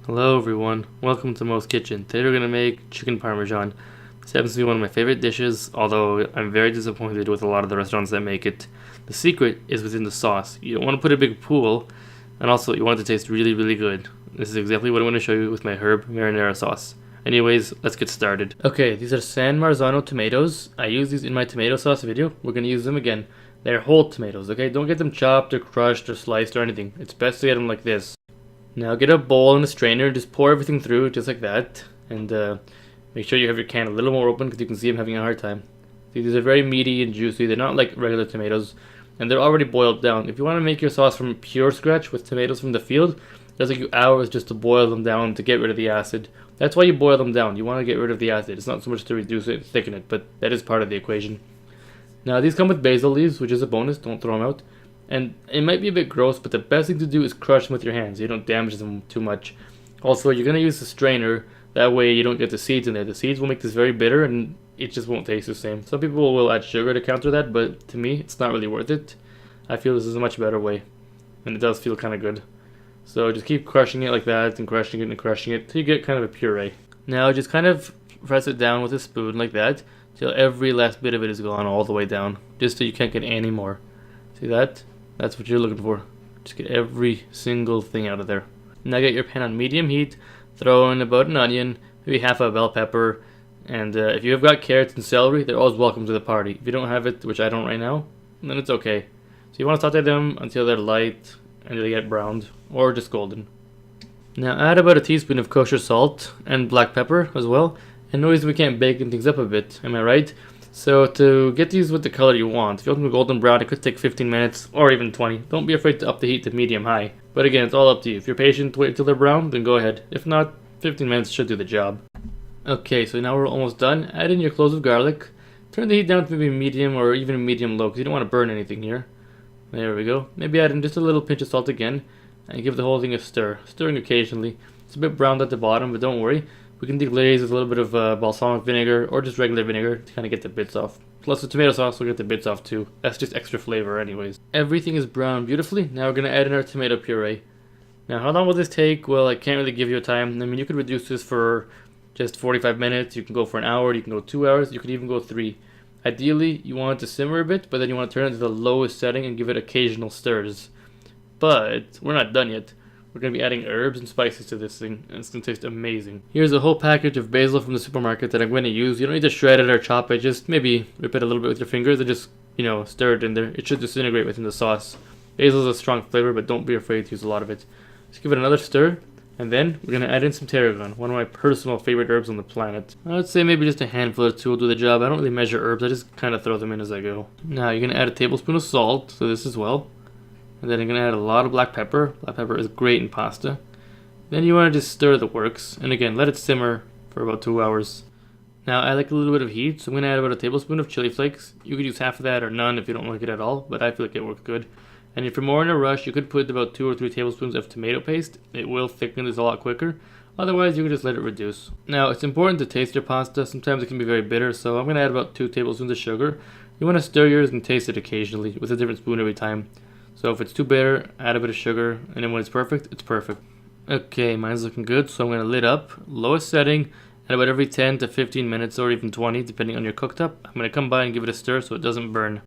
Hello everyone, welcome to Mo's Kitchen. Today we're going to make chicken parmesan. This happens to be one of my favorite dishes, although I'm very disappointed with a lot of the restaurants that make it. The secret is within the sauce. You don't want to put a big pool, and also you want it to taste really, really good. This is exactly what I'm going to show you with my herb marinara sauce. Anyways, let's get started. Okay, these are San Marzano tomatoes. I used these in my tomato sauce video. We're going to use them again. They're whole tomatoes, okay? Don't get them chopped or crushed or sliced or anything. It's best to get them like this. Now get a bowl and a strainer, just pour everything through just like that, and make sure you have your can a little more open because you can see I'm having a hard time. See, these are very meaty and juicy. They're not like regular tomatoes, and they're already boiled down. If you want to make your sauce from pure scratch with tomatoes from the field, it does take you hours just to boil them down to get rid of the acid. That's why you boil them down. You want to get rid of the acid. It's not so much to reduce it and thicken it, but that is part of the equation. Now these come with basil leaves, which is a bonus. Don't throw them out. And it might be a bit gross, but the best thing to do is crush them with your hands. You don't damage them too much. Also, you're going to use the strainer. That way you don't get the seeds in there. The seeds will make this very bitter and it just won't taste the same. Some people will add sugar to counter that, but to me, it's not really worth it. I feel this is a much better way. And it does feel kind of good. So just keep crushing it like that and crushing it and crushing it till you get kind of a puree. Now just kind of press it down with a spoon like that till every last bit of it is gone all the way down. Just so you can't get any more. See that? That's what you're looking for. Just get every single thing out of there. Now get your pan on medium heat, throw in about an onion, maybe half a bell pepper, and if you have got carrots and celery, they're always welcome to the party. If you don't have it, which I don't right now, then it's okay. So you want to saute them until they're light and they get browned, or just golden. Now add about a teaspoon of kosher salt and black pepper as well, and notice we can't bake things up a bit, am I right? So to get these with the color you want, if you want them golden brown, it could take 15 minutes or even 20. Don't be afraid to up the heat to medium high. But again, it's all up to you. If you're patient, wait until they're brown, then go ahead. If not, 15 minutes should do the job. Okay, so now we're almost done. Add in your cloves of garlic. Turn the heat down to maybe medium or even medium low because you don't want to burn anything here. There we go. Maybe add in just a little pinch of salt again and give the whole thing a stir. Stirring occasionally. It's a bit browned at the bottom, but don't worry. We can deglaze with a little bit of balsamic vinegar or just regular vinegar to kind of get the bits off. Plus the tomato sauce will get the bits off too. That's just extra flavor anyways. Everything is browned beautifully. Now we're going to add in our tomato puree. Now how long will this take? Well, I can't really give you a time. I mean, you could reduce this for just 45 minutes. You can go for an hour. You can go 2 hours. You could even go 3. Ideally, you want it to simmer a bit, but then you want to turn it to the lowest setting and give it occasional stirs. But we're not done yet. We're going to be adding herbs and spices to this thing, and it's going to taste amazing. Here's a whole package of basil from the supermarket that I'm going to use. You don't need to shred it or chop it, just maybe rip it a little bit with your fingers and just, stir it in there. It should disintegrate within the sauce. Basil is a strong flavor, but don't be afraid to use a lot of it. Just give it another stir, and then we're going to add in some tarragon, one of my personal favorite herbs on the planet. I'd say maybe just a handful or two will do the job. I don't really measure herbs, I just kind of throw them in as I go. Now you're going to add a tablespoon of salt to this as well. And then I'm going to add a lot of black pepper. Black pepper is great in pasta. Then you want to just stir the works. And again, let it simmer for about 2 hours. Now I like a little bit of heat, so I'm going to add about a tablespoon of chili flakes. You could use half of that or none if you don't like it at all, but I feel like it works good. And if you're more in a rush, you could put about 2 or 3 tablespoons of tomato paste. It will thicken this a lot quicker. Otherwise, you can just let it reduce. Now, it's important to taste your pasta. Sometimes it can be very bitter, so I'm going to add about 2 tablespoons of sugar. You want to stir yours and taste it occasionally with a different spoon every time. So if it's too bitter, add a bit of sugar, and then when it's perfect, it's perfect. Okay, mine's looking good, so I'm going to lid up, lowest setting, and about every 10 to 15 minutes or even 20, depending on your cooktop, I'm going to come by and give it a stir so it doesn't burn.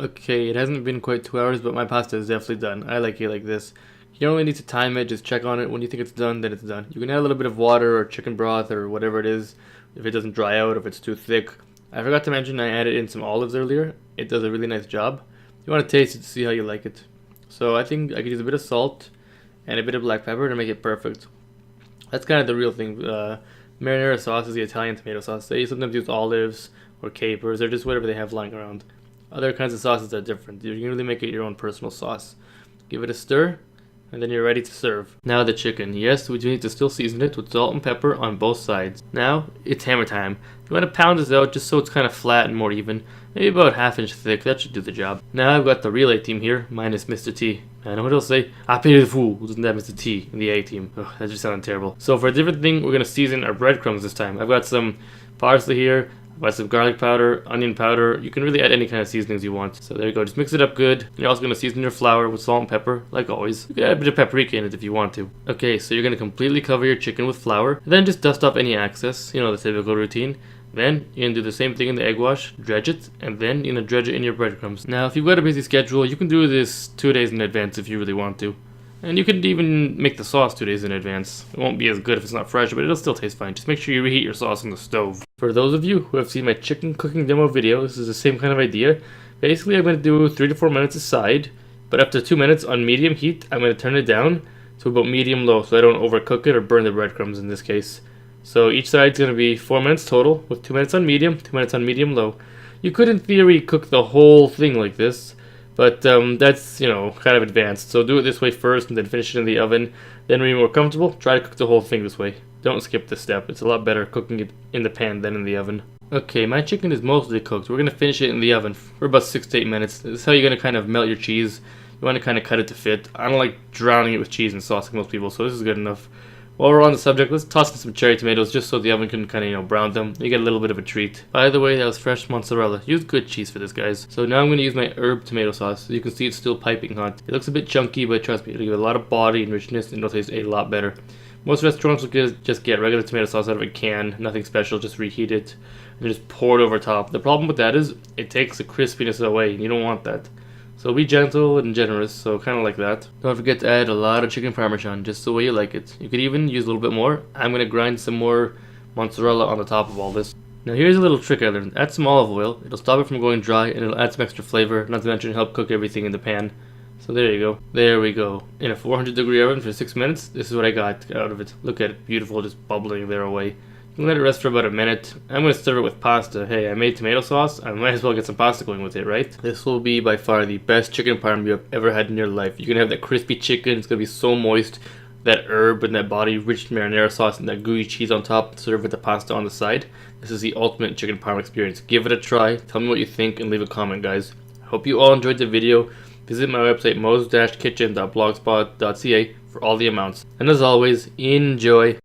Okay, it hasn't been quite 2 hours, but my pasta is definitely done. I like it like this. You don't really need to time it, just check on it. When you think it's done, then it's done. You can add a little bit of water or chicken broth or whatever it is, if it doesn't dry out, if it's too thick. I forgot to mention I added in some olives earlier. It does a really nice job. You want to taste it to see how you like it. So I think I could use a bit of salt and a bit of black pepper to make it perfect. That's kind of the real thing. Marinara sauce is the Italian tomato sauce. They sometimes use olives or capers or just whatever they have lying around. Other kinds of sauces are different. You can really make it your own personal sauce. Give it a stir, and then you're ready to serve. Now the chicken. Yes, we do need to still season it with salt and pepper on both sides. Now it's hammer time. You want to pound this out just so it's kind of flat and more even. Maybe about ½ inch thick, that should do the job. Now I've got the relay team here, minus Mr. T. I know what he'll say. I pay the fool who doesn't have Mr. T in the A team. Ugh, that just sounded terrible. So for a different thing, we're going to season our breadcrumbs this time. I've got some parsley here. Add some garlic powder, onion powder. You can really add any kind of seasonings you want. So there you go. Just mix it up good. And you're also going to season your flour with salt and pepper, like always. You can add a bit of paprika in it if you want to. Okay, so you're going to completely cover your chicken with flour. And then just dust off any excess, you know, the typical routine. Then you're going to do the same thing in the egg wash, dredge it, and then you're going to dredge it in your breadcrumbs. Now, if you've got a busy schedule, you can do this 2 days in advance if you really want to. And you can even make the sauce 2 days in advance. It won't be as good if it's not fresh, but it'll still taste fine. Just make sure you reheat your sauce on the stove. For those of you who have seen my chicken cooking demo video, this is the same kind of idea. Basically, I'm going to do 3 to 4 minutes aside, but after 2 minutes on medium heat, I'm going to turn it down to about medium-low so I don't overcook it or burn the breadcrumbs in this case. So each side's going to be 4 minutes total, with 2 minutes on medium, 2 minutes on medium-low. You could, in theory, cook the whole thing like this, but that's, you know, kind of advanced. So do it this way first and then finish it in the oven. Then when you're more comfortable, try to cook the whole thing this way. Don't skip this step. It's a lot better cooking it in the pan than in the oven. Okay, my chicken is mostly cooked. We're going to finish it in the oven for about 6 to 8 minutes. This is how you're going to kind of melt your cheese. You want to kind of cut it to fit. I don't like drowning it with cheese and sauce like most people, so this is good enough. While we're on the subject, let's toss in some cherry tomatoes just so the oven can kind of, you know, brown them. You get a little bit of a treat. By the way, that was fresh mozzarella. Use good cheese for this, guys. So now I'm going to use my herb tomato sauce. You can see it's still piping hot. It looks a bit chunky, but trust me, it'll give it a lot of body and richness and it'll taste a lot better. Most restaurants will just get regular tomato sauce out of a can. Nothing special, just reheat it and just pour it over top. The problem with that is it takes the crispiness away and you don't want that. So be gentle and generous, so kind of like that. Don't forget to add a lot of chicken parmesan, just the way you like it. You could even use a little bit more. I'm going to grind some more mozzarella on the top of all this. Now here's a little trick I learned. Add some olive oil. It'll stop it from going dry and it'll add some extra flavor, not to mention help cook everything in the pan. So there you go. There we go. In a 400-degree oven for 6 minutes, this is what I got out of it. Look at it, beautiful, just bubbling there away. You can let it rest for about a minute. I'm going to serve it with pasta. Hey, I made tomato sauce. I might as well get some pasta going with it, right? This will be by far the best chicken parm you have ever had in your life. You're going to have that crispy chicken. It's going to be so moist. That herb and that body rich marinara sauce and that gooey cheese on top, served with the pasta on the side. This is the ultimate chicken parm experience. Give it a try. Tell me what you think and leave a comment, guys. I hope you all enjoyed the video. Visit my website, mos-kitchen.blogspot.ca for all the amounts. And as always, enjoy.